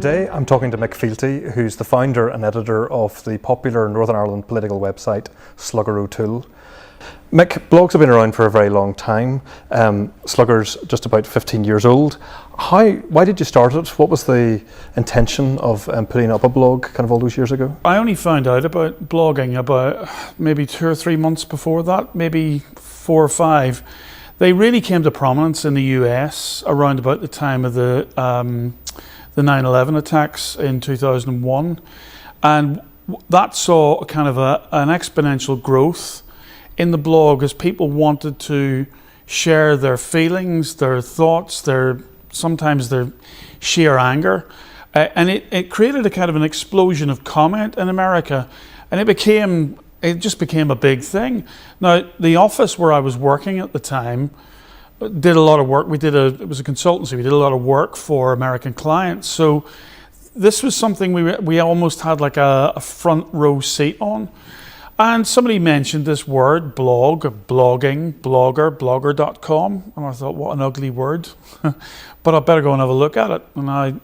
Today I'm talking to Mick Fealty, who's the founder and editor of the popular Northern Ireland political website Slugger O'Toole. Mick, blogs have been around for a very long time. Slugger's just about 15 years old. Why did you start it? What was the intention of putting up a blog kind of all those years ago? I only found out about blogging about maybe 2 or 3 months before that, maybe 4 or 5. They really came to prominence in the US around about the time of the 9/11 attacks in 2001, and that saw a kind of an exponential growth in the blog as people wanted to share their feelings, their thoughts, sometimes their sheer anger, and it created a kind of an explosion of comment in America, and it just became a big thing. Now, the office where I was working at the time did a lot of work. It was a consultancy. We did a lot of work for American clients. So this was something we almost had like a front row seat on. And somebody mentioned this word, blog, blogging, blogger, blogger.com. And I thought, what an ugly word. But I better go and have a look at it. And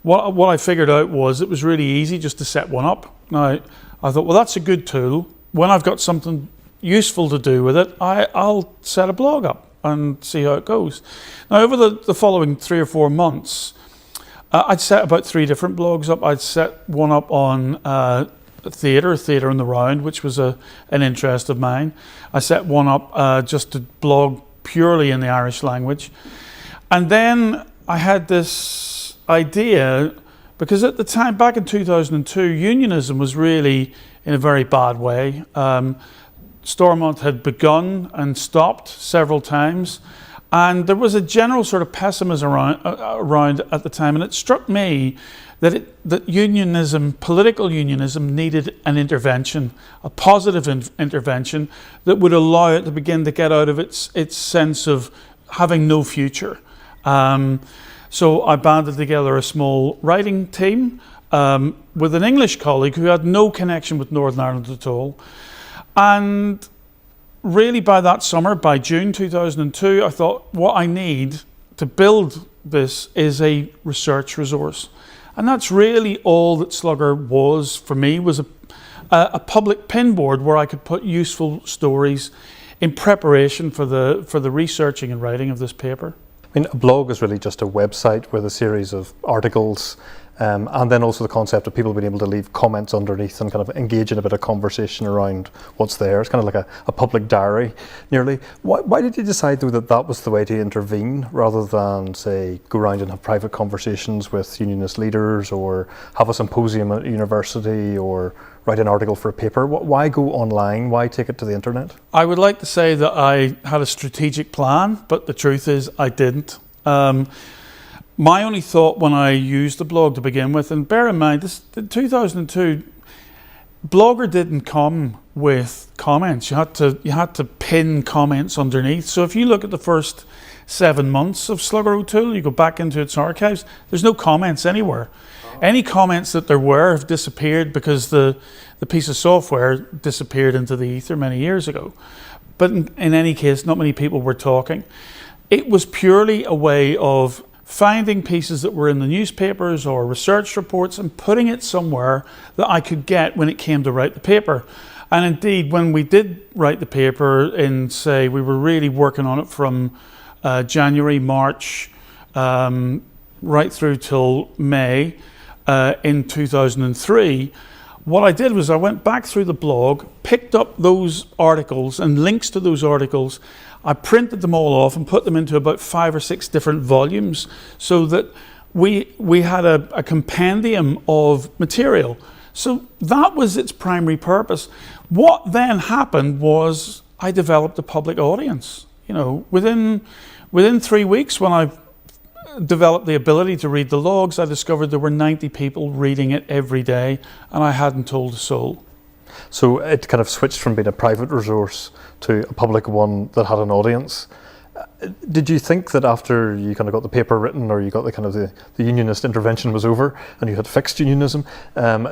what I figured out was it was really easy just to set one up. Now, I thought, well, that's a good tool. When I've got something useful to do with it, I'll set a blog up and see how it goes. Now, over the following 3 or 4 months, I'd set about 3 different blogs up. I'd set one up on theatre in the round, which was an interest of mine. I set one up just to blog purely in the Irish language. And then I had this idea, because at the time, back in 2002, unionism was really in a very bad way. Stormont had begun and stopped several times, and there was a general sort of pessimism around at the time, and it struck me that unionism, political unionism, needed an intervention, a positive intervention that would allow it to begin to get out of its sense of having no future. So I banded together a small writing team with an English colleague who had no connection with Northern Ireland at all. And really by that summer, by June 2002, I thought what I need to build this is a research resource. And that's really all that Slugger was for me, was a public pinboard where I could put useful stories in preparation for the researching and writing of this paper. I mean, a blog is really just a website with a series of articles, and then also the concept of people being able to leave comments underneath and kind of engage in a bit of conversation around what's there. It's kind of like a public diary, nearly. Why did you decide, though, that was the way to intervene, rather than, say, go around and have private conversations with unionist leaders, or have a symposium at a university, or write an article for a paper? Why go online? Why take it to the internet? I would like to say that I had a strategic plan, but the truth is I didn't. My only thought when I used the blog to begin with, and bear in mind, in 2002, Blogger didn't come with comments. You had to pin comments underneath. So if you look at the first 7 months of Slugger O'Toole, you go back into its archives, there's no comments anywhere. Any comments that there were have disappeared because the piece of software disappeared into the ether many years ago. But in any case, not many people were talking. It was purely a way of finding pieces that were in the newspapers or research reports and putting it somewhere that I could get when it came to write the paper. And indeed, when we did write the paper we were really working on it from January, March, right through till May in 2003, what I did was I went back through the blog, picked up those articles and links to those articles. I printed them all off and put them into about 5 or 6 different volumes, so that we had a compendium of material. So that was its primary purpose. What then happened was I developed a public audience. You know, within 3 weeks, when I developed the ability to read the logs, I discovered there were 90 people reading it every day, and I hadn't told a soul. So it kind of switched from being a private resource to a public one that had an audience. Did you think that after you kind of got the paper written, or you got the unionist intervention was over and you had fixed unionism, but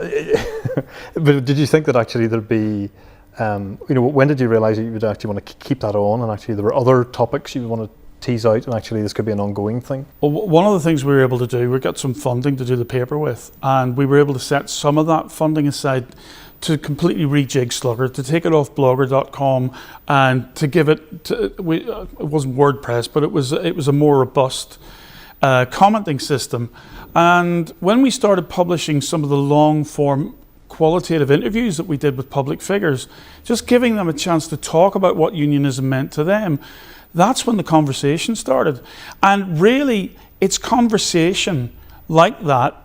did you think that actually there'd be, when did you realise that you would actually want to keep that on, and actually there were other topics you would want to tease out and actually this could be an ongoing thing? Well, one of the things we were able to do, we got some funding to do the paper with, and we were able to set some of that funding aside to completely rejig Slugger, to take it off blogger.com and to give it, it wasn't WordPress, but it was a more robust commenting system. And when we started publishing some of the long form qualitative interviews that we did with public figures, just giving them a chance to talk about what unionism meant to them, that's when the conversation started. And really, it's conversation like that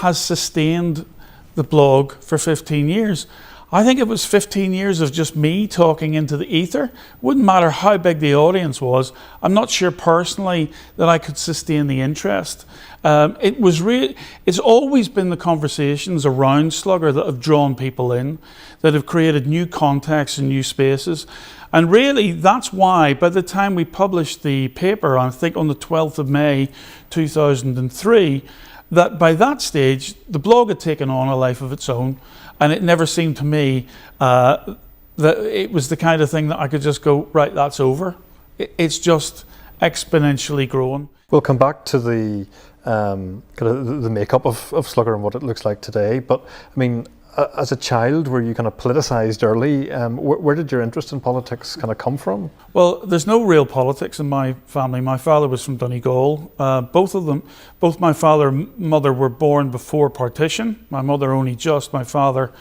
has sustained the blog for 15 years. I think it was 15 years of just me talking into the ether. Wouldn't matter how big the audience was. I'm not sure personally that I could sustain the interest. It's always been the conversations around Slugger that have drawn people in, that have created new contexts and new spaces. And really, that's why by the time we published the paper, I think on the 12th of May 2003, that by that stage, the blog had taken on a life of its own, and it never seemed to me that it was the kind of thing that I could just go, right, that's over. It's just exponentially growing. We'll come back to the kind of the makeup of Slugger and what it looks like today, but I mean, as a child, were you kind of politicized early? Where did your interest in politics kind of come from? Well, there's no real politics in my family. My father was from Donegal. Both my father and mother were born before partition. My mother only just. My father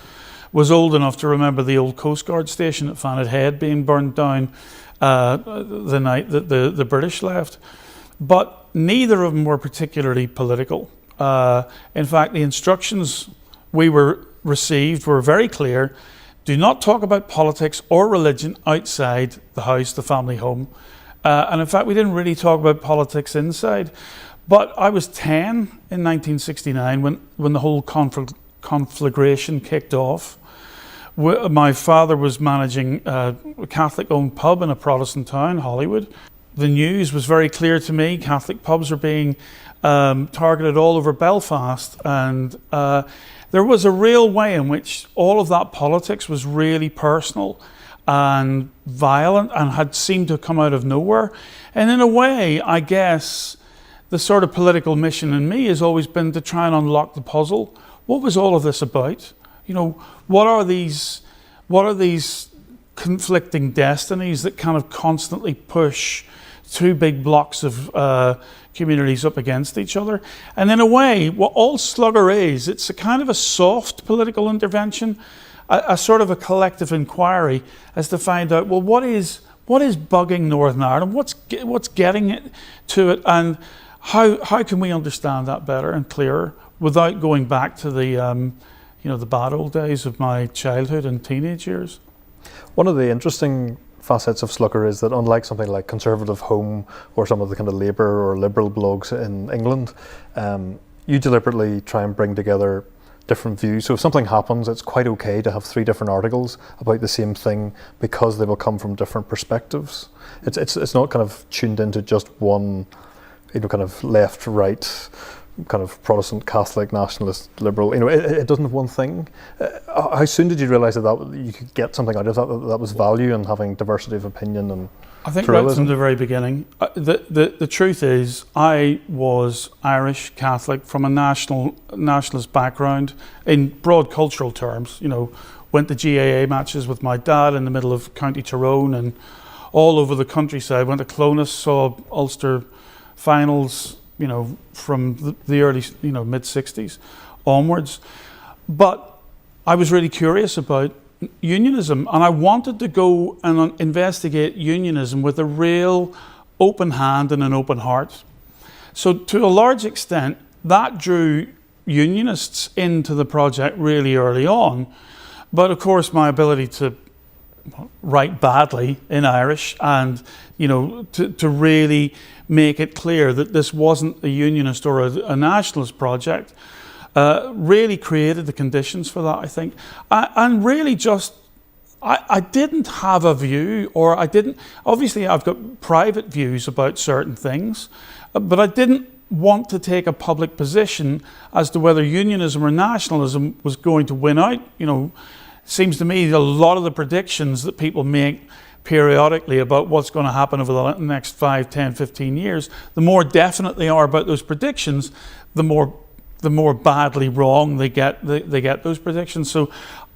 was old enough to remember the old Coast Guard station at Fannet Head being burned down the night that the British left. But neither of them were particularly political. In fact, the instructions we received were very clear. Do not talk about politics or religion outside the house, the family home. And in fact, we didn't really talk about politics inside. But I was 10 in 1969 when the whole conflagration kicked off. My father was managing a Catholic-owned pub in a Protestant town, Hollywood. The news was very clear to me. Catholic pubs are being targeted all over Belfast, and there was a real way in which all of that politics was really personal and violent and had seemed to come out of nowhere. And in a way, I guess, the sort of political mission in me has always been to try and unlock the puzzle. What was all of this about? You know, what are these conflicting destinies that kind of constantly push two big blocks of communities up against each other? And in a way, what all Slugger is, it's a kind of a soft political intervention, a sort of a collective inquiry as to find out, well, what is bugging Northern Ireland? What's getting it to it, and how can we understand that better and clearer without going back to the the bad old days of my childhood and teenage years? One of the interesting facets of Slugger is that unlike something like Conservative Home or some of the kind of Labour or Liberal blogs in England, you deliberately try and bring together different views. So if something happens, it's quite okay to have 3 different articles about the same thing because they will come from different perspectives. It's not kind of tuned into just one, kind of left, right, kind of Protestant, Catholic, nationalist, liberal. It doesn't have one thing. How soon did you realise that you could get something out of that was value in having diversity of opinion and I think pluralism? Right from the very beginning. The truth is, I was Irish Catholic from a nationalist background in broad cultural terms. Went to GAA matches with my dad in the middle of County Tyrone and all over the countryside. Went to Clonus, saw Ulster finals, from the early, mid-60s onwards. But I was really curious about unionism, and I wanted to go and investigate unionism with a real open hand and an open heart. So to a large extent, that drew unionists into the project really early on. But of course, my ability to write badly in Irish and, to really make it clear that this wasn't a unionist or a nationalist project, really created the conditions for that, I think. And really just, I didn't have a view, or obviously I've got private views about certain things, but I didn't want to take a public position as to whether unionism or nationalism was going to win out. Seems to me a lot of the predictions that people make periodically about what's going to happen over the next 5, 10, 15 years, the more definite they are about those predictions, the more badly wrong they get those predictions. So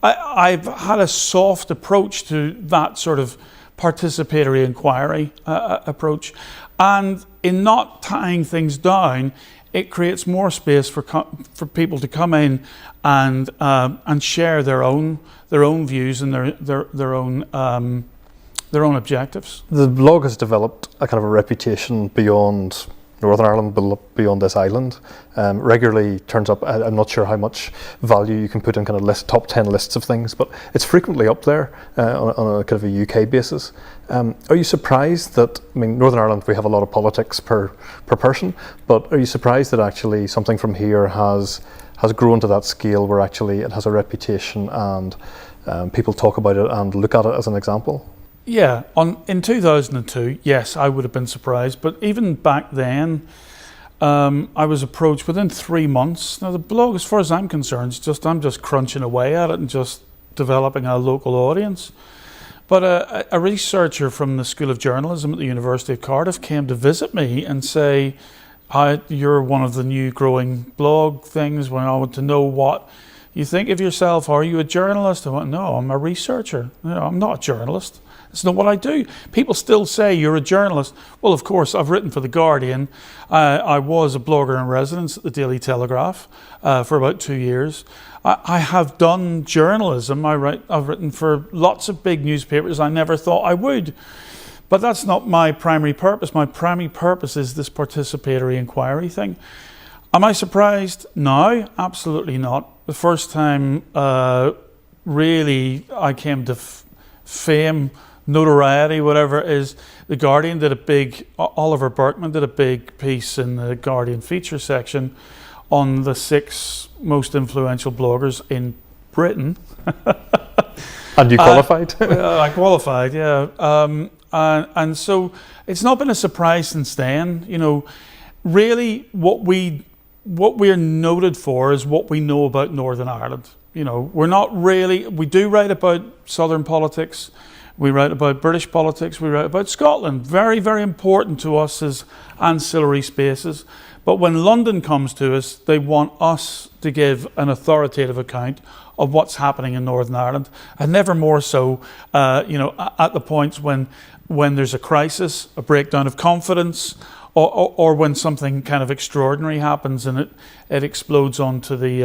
I've had a soft approach to that sort of participatory inquiry approach, and in not tying things down, it creates more space for people to come in and share their own views and their own objectives. The blog has developed a kind of a reputation beyond Northern Ireland, beyond this island. Regularly turns up. I'm not sure how much value you can put in kind of top 10 lists of things, but it's frequently up there on a kind of a UK basis. Are you surprised that, I mean, Northern Ireland, we have a lot of politics per person, but are you surprised that actually something from here has grown to that scale where actually it has a reputation and people talk about it and look at it as an example? Yeah, in 2002, yes, I would have been surprised. But even back then, I was approached within 3 months. Now the blog, as far as I'm concerned, I'm just crunching away at it and just developing a local audience. But a researcher from the School of Journalism at the University of Cardiff came to visit me and say, "You're one of the new growing blog things. When I want to know what you think of yourself. Are you a journalist?" I went, "No, I'm a researcher. I'm not a journalist. It's not what I do." People still say, "You're a journalist." Well, of course, I've written for The Guardian. I was a blogger in residence at the Daily Telegraph for about 2 years. I have done journalism. I've written for lots of big newspapers. I never thought I would. But that's not my primary purpose. My primary purpose is this participatory inquiry thing. Am I surprised? No, absolutely not. The first time really I came to fame, notoriety, whatever it is, The Guardian did Oliver Burkeman did a big piece in the Guardian feature section on the 6 most influential bloggers in Britain. And you qualified? I qualified, yeah. And so it's not been a surprise since then. You know, really what we're noted for is what we know about Northern Ireland. You know, we do write about Southern politics, we write about British politics, we write about Scotland. Very, very important to us as ancillary spaces. But when London comes to us, they want us to give an authoritative account of what's happening in Northern Ireland, and never more so, at the points when there's a crisis, a breakdown of confidence, or when something kind of extraordinary happens and it explodes onto the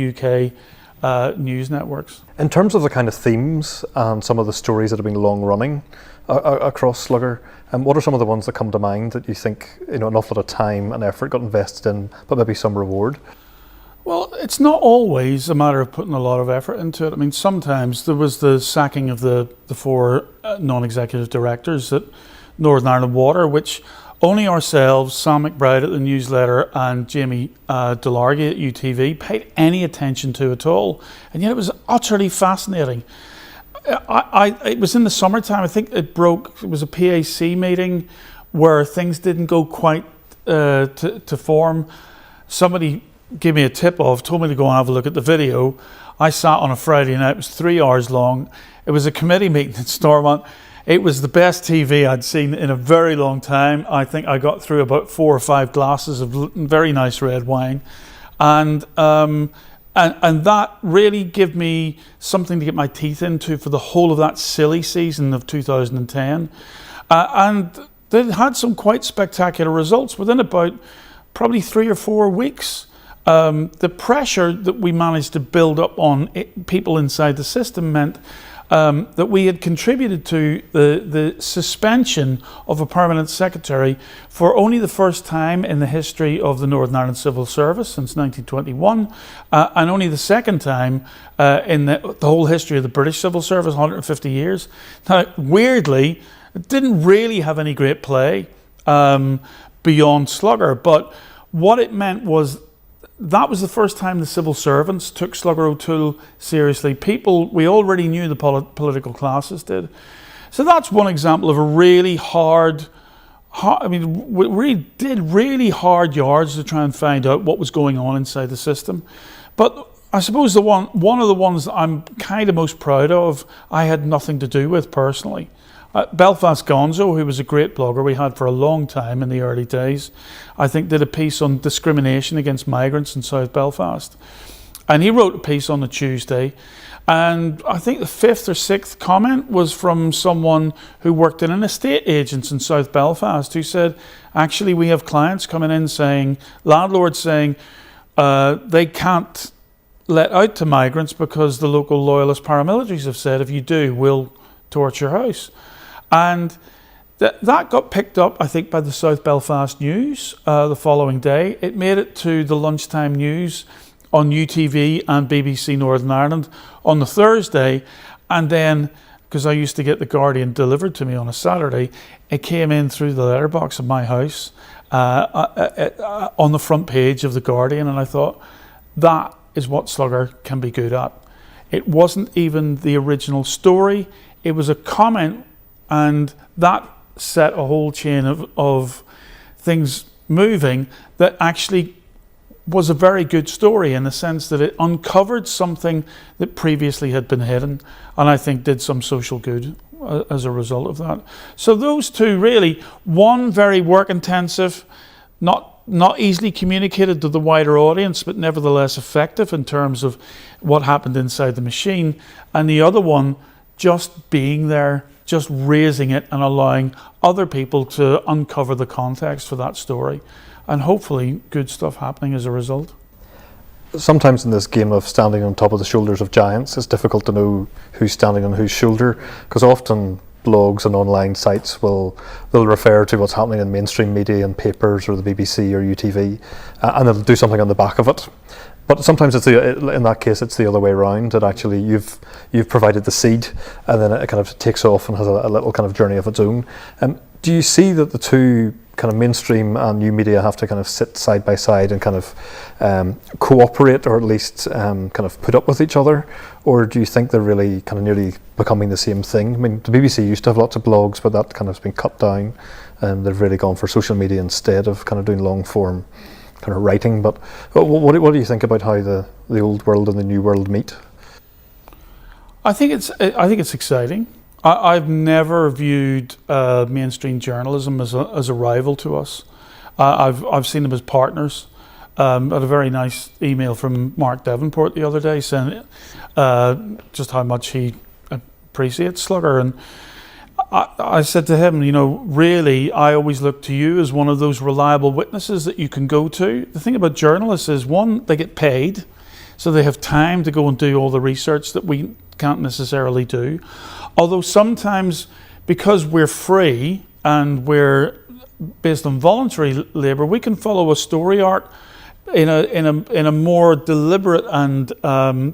UK news networks. In terms of the kind of themes and some of the stories that have been long running across Slugger, what are some of the ones that come to mind that you think an awful lot of time and effort got invested in, but maybe some reward? Well, it's not always a matter of putting a lot of effort into it. I mean, sometimes there was the sacking of the 4 non-executive directors at Northern Ireland Water, which only ourselves, Sam McBride at the newsletter and Jamie Delargy at UTV paid any attention to at all. And yet it was utterly fascinating. It was in the summertime. I think it was a PAC meeting where things didn't go quite to form. Somebody gave me a tip-off, told me to go and have a look at the video. I sat on a Friday night. It was 3 hours long. It was a committee meeting in Stormont. It was the best TV I'd seen in a very long time. I think I got through about 4 or 5 glasses of very nice red wine. And that really gave me something to get my teeth into for the whole of that silly season of 2010. And they had some quite spectacular results within about probably 3 or 4 weeks. The pressure that we managed to build up on people inside the system meant that we had contributed to the suspension of a permanent secretary for only the first time in the history of the Northern Ireland Civil Service since 1921, and only the second time in the whole history of the British Civil Service, 150 years. Now, weirdly, it didn't really have any great play beyond Slugger, but what it meant was that was the first time the civil servants took Slugger O'Toole seriously. We already knew the political classes did. So that's one example of a really hard, we really did really hard yards to try and find out what was going on inside the system. But I suppose one of the ones that I'm kind of most proud of, I had nothing to do with personally. Belfast Gonzo, who was a great blogger we had for a long time in the early days, I think did a piece on discrimination against migrants in South Belfast. And he wrote a piece on the Tuesday, and I think the 5th or 6th comment was from someone who worked in an estate agents in South Belfast who said, actually we have clients coming in saying, landlords saying, they can't let out to migrants because the local loyalist paramilitaries have said, if you do, we'll torch your house. And that got picked up, I think, by the South Belfast News the following day. It made it to the lunchtime news on UTV and BBC Northern Ireland on the Thursday. And then, because I used to get The Guardian delivered to me on a Saturday, it came in through the letterbox of my house on the front page of The Guardian. And I thought, that is what Slugger can be good at. It wasn't even the original story. It was a comment, and that set a whole chain of things moving that actually was a very good story in the sense that it uncovered something that previously had been hidden, and I think did some social good as a result of that. So those two really, one very work intensive, not easily communicated to the wider audience, but nevertheless effective in terms of what happened inside the machine, and the other one just being there, just raising it and allowing other people to uncover the context for that story, and hopefully good stuff happening as a result. Sometimes in this game of standing on top of the shoulders of giants, it's difficult to know who's standing on whose shoulder, because often blogs and online sites will refer to what's happening in mainstream media and papers or the BBC or UTV, and they'll do something on the back of it. But sometimes in that case it's the other way around, that actually you've provided the seed and then it kind of takes off and has a little kind of journey of its own. Do you see that the two kind of mainstream and new media have to kind of sit side by side and kind of cooperate, or at least kind of put up with each other? Or do you think they're really kind of nearly becoming the same thing? I mean, the BBC used to have lots of blogs, but that kind of has been cut down, and they've really gone for social media instead of kind of doing long form kind of writing. But what do you think about how the old world and the new world meet? I think it's exciting. I've never viewed mainstream journalism as a rival to us. I've seen them as partners. I had a very nice email from Mark Davenport the other day saying just how much he appreciates Slugger, and I said to him, really, I always look to you as one of those reliable witnesses that you can go to. The thing about journalists is, one, they get paid, so they have time to go and do all the research that we can't necessarily do. Although sometimes, because we're free and we're based on voluntary labour, we can follow a story arc in a more deliberate and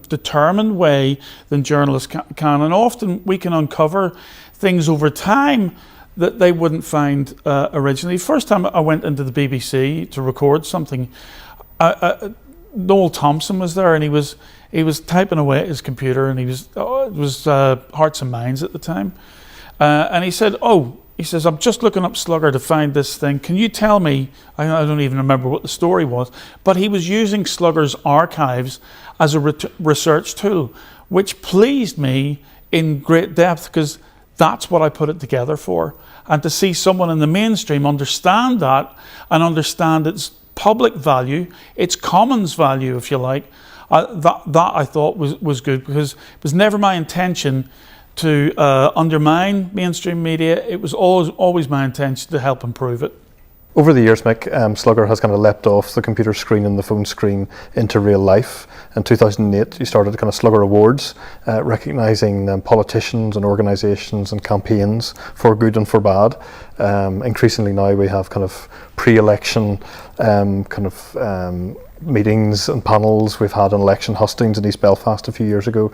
determined way than journalists can. And often we can uncover things over time that they wouldn't find originally. First time I went into the BBC to record something, Noel Thompson was there, and he was typing away at his computer, and it was Hearts and Minds at the time, and he said, I'm just looking up Slugger to find this thing. Can you tell me? I don't even remember what the story was, but he was using Slugger's archives as a research tool, which pleased me in great depth, because that's what I put it together for. And to see someone in the mainstream understand that, and understand its public value, its commons value, if you like, that I thought was good, because it was never my intention to undermine mainstream media. It was always my intention to help improve it. Over the years, Mick, Slugger has kind of leapt off the computer screen and the phone screen into real life. In 2008, you started kind of Slugger Awards, recognising politicians and organisations and campaigns for good and for bad. Increasingly now we have kind of pre-election meetings and panels. We've had an election hustings in East Belfast a few years ago.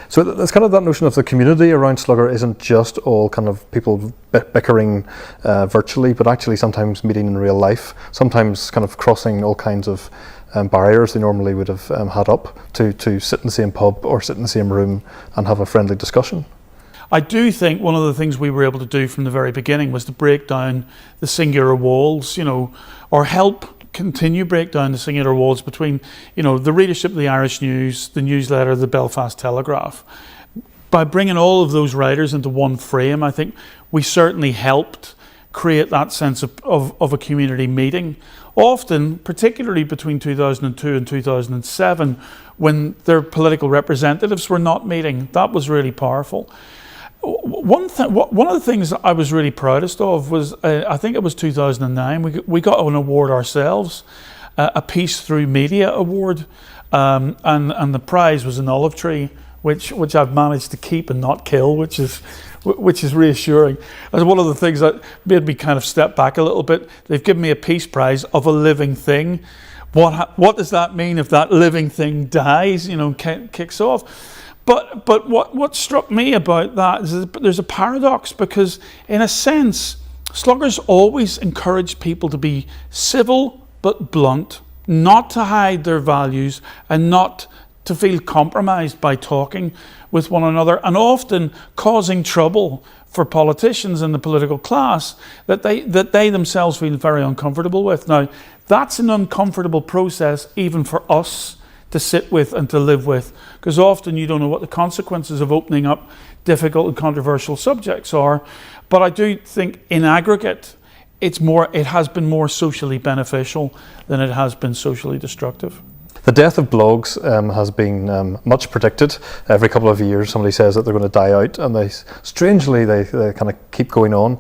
So there's kind of that notion of the community around Slugger isn't just all kind of people bickering virtually, but actually sometimes meeting in real life, sometimes kind of crossing all kinds of barriers they normally would have had up to sit in the same pub or sit in the same room and have a friendly discussion. I do think one of the things we were able to do from the very beginning was to break down the singular walls, or help continue break down the singular walls between, the readership of the Irish News, the newsletter, the Belfast Telegraph. by bringing all of those writers into one frame, I think we certainly helped create that sense of a community meeting. Often, particularly between 2002 and 2007, when their political representatives were not meeting, that was really powerful. One of the things I was really proudest of was, I think it was 2009, we got an award ourselves, a Peace Through Media award, and the prize was an olive tree, which I've managed to keep and not kill, which is reassuring. That's one of the things that made me kind of step back a little bit. They've given me a peace prize of a living thing. What does that mean if that living thing dies, kicks off? But what struck me about that is that there's a paradox, because in a sense, Slugger's always encouraged people to be civil but blunt, not to hide their values and not to feel compromised by talking with one another, and often causing trouble for politicians in the political class that they themselves feel very uncomfortable with. Now, that's an uncomfortable process even for us to sit with and to live with, because often you don't know what the consequences of opening up difficult and controversial subjects are. But I do think in aggregate, it has been more socially beneficial than it has been socially destructive. The death of blogs has been much predicted. Every couple of years somebody says that they're going to die out, and they kind of keep going on.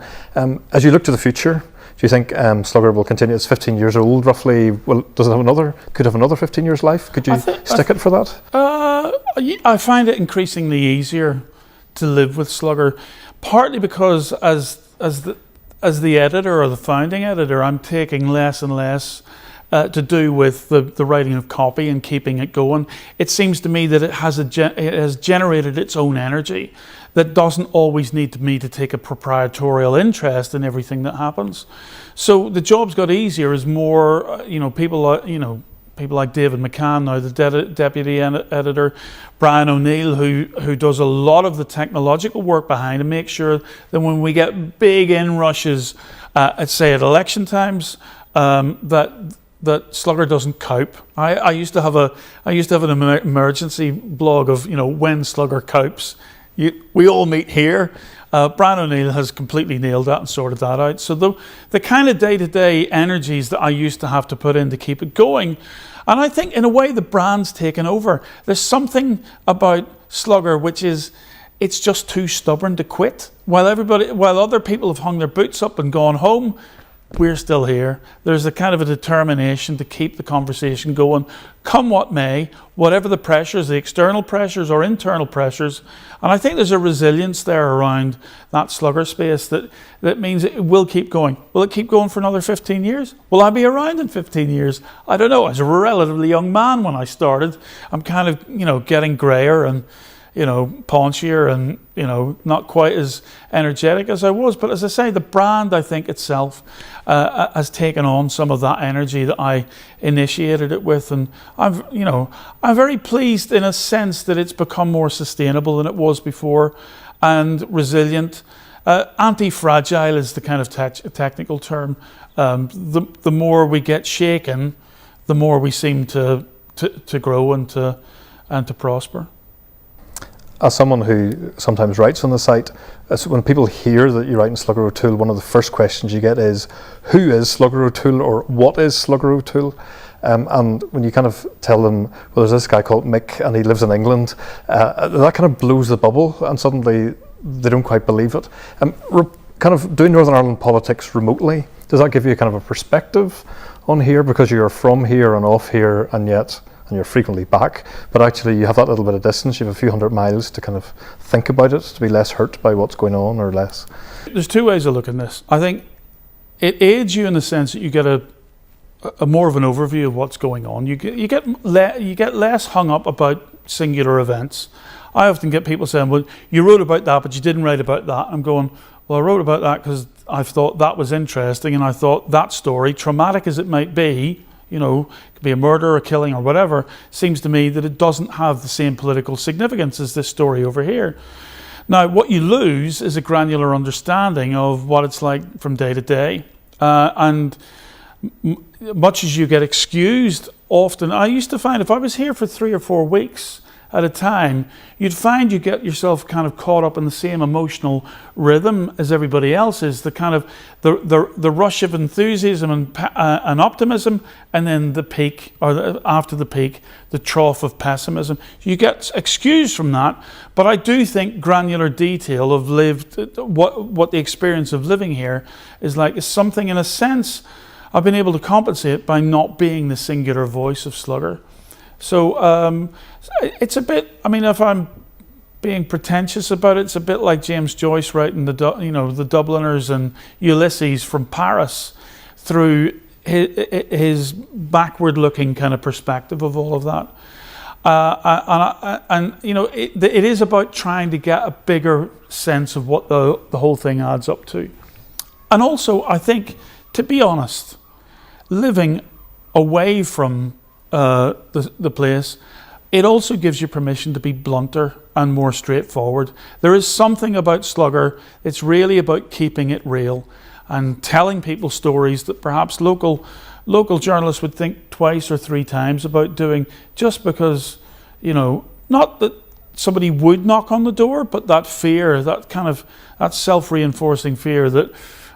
As you look to the future, do you think Slugger will continue? It's 15 years old roughly. Well, does it could have another 15 years life? Could you stick it for that? I find it increasingly easier to live with Slugger, partly because as the editor or the founding editor, I'm taking less and less to do with the writing of copy and keeping it going. It seems to me that it has generated its own energy that doesn't always need me to take a proprietorial interest in everything that happens. So the job's got easier as more, people like David McCann now, the deputy editor, Brian O'Neill, who does a lot of the technological work behind and make sure that when we get big inrushes, say at election times, that Slugger doesn't cope. I used to have an emergency blog of when Slugger copes. We all meet here. Brian O'Neill has completely nailed that and sorted that out. So the kind of day-to-day energies that I used to have to put in to keep it going, and I think in a way the brand's taken over. There's something about Slugger which is, it's just too stubborn to quit. While other people have hung their boots up and gone home, we're still here. There's a kind of a determination to keep the conversation going, come what may, whatever the pressures, the external pressures or internal pressures. And I think there's a resilience there around that Slugger space that means it will keep going. Will it keep going for another 15 years? Will I be around in 15 years? I don't know. As a relatively young man when I started, I'm kind of, getting grayer and, paunchier and, not quite as energetic as I was. But as I say, the brand, I think itself, has taken on some of that energy that I initiated it with. And I'm very pleased in a sense that it's become more sustainable than it was before and resilient. Anti-fragile is the kind of technical term. The more we get shaken, the more we seem to grow and to prosper. As someone who sometimes writes on the site, when people hear that you write in Slugger O'Toole, one of the first questions you get is, who is Slugger O'Toole, or what is Slugger O'Toole? And when you kind of tell them, well, there's this guy called Mick and he lives in England, that kind of blows the bubble and suddenly they don't quite believe it. Kind of doing Northern Ireland politics remotely, does that give you kind of a perspective on here, because you're from here and off here and you're frequently back, but actually you have that little bit of distance, you have a few hundred miles to kind of think about it, to be less hurt by what's going on or less? There's two ways of looking at this. I think it aids you in the sense that you get a more of an overview of what's going on. You get less hung up about singular events. I often get people saying, well, you wrote about that, but you didn't write about that. I'm going, well, I wrote about that because I thought that was interesting, and I thought that story, traumatic as it might be, it could be a murder or killing or whatever, seems to me that it doesn't have the same political significance as this story over here. Now, what you lose is a granular understanding of what it's like from day to day. And much as you get excused, often, I used to find if I was here for 3 or 4 weeks at a time, you'd find you get yourself kind of caught up in the same emotional rhythm as everybody else is, the kind of the rush of enthusiasm and optimism, and then the peak, or after the peak, the trough of pessimism. You get excused from that, but I do think granular detail of what the experience of living here is like is something, in a sense, I've been able to compensate by not being the singular voice of Slugger. So it's a bit, I mean, if I'm being pretentious about it, it's a bit like James Joyce writing the Dubliners and Ulysses from Paris through his backward-looking kind of perspective of all of that. It is about trying to get a bigger sense of what the whole thing adds up to. And also, I think, to be honest, living away from the place, it also gives you permission to be blunter and more straightforward. There is something about Slugger, it's really about keeping it real and telling people stories that perhaps local journalists would think twice or three times about doing, just because, not that somebody would knock on the door, but that fear, that self-reinforcing fear that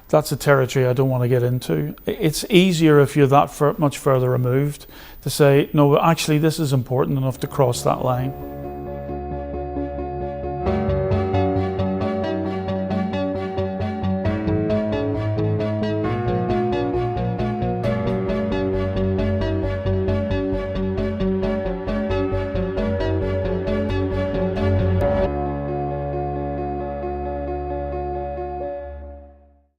that's a territory I don't want to get into. It's easier if you're that much further removed to say, no, actually this is important enough to cross that line.